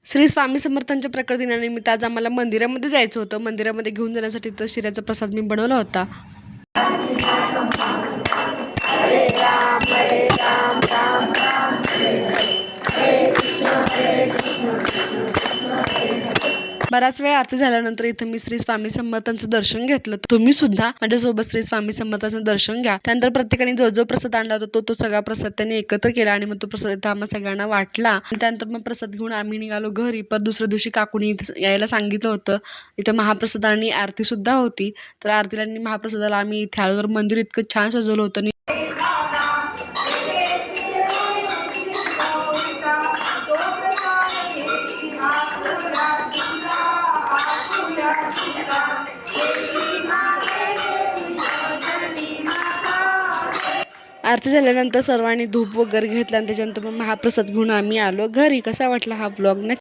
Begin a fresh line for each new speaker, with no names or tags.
श्री स्वामी समर्थांच्या प्रकट दिनानिमित्त आज आम्हाला मंदिरामध्ये जायचं होतं. मंदिरामध्ये घेऊन जाण्यासाठी तर शिऱ्याचा प्रसाद मी बनवला होता. बराच वेळ आरती झाल्यानंतर इथं मी श्री स्वामी समर्थांचं दर्शन घेतलं. तुम्ही सुद्धा माझ्यासोबत श्री स्वामी समर्थांचं दर्शन घ्या. त्यानंतर प्रत्येकाने जो प्रसाद आणला होता तो सगळा प्रसाद त्यांनी एकत्र केला आणि मग तो प्रसाद इथं आम्हा सगळ्यांना वाटला. त्यानंतर मग प्रसाद घेऊन आम्ही निघालो घरी. पर दुसऱ्या दिवशी काकूनी इथं यायला सांगितलं होतं. इथं महाप्रसाद आणि आरती सुद्धा होती. तर आरतीला आणि महाप्रसादाला आम्ही इथे आलो. तर मंदिर इतकं छान सजवलं होतं. आरती झाल्यानंतर सर्वांनी धूप वगैरे घेतला आणि त्याच्यानंतर मग महाप्रसाद घेऊन आम्ही आलो घरी. कसा वाटला हा व्लॉग नक्की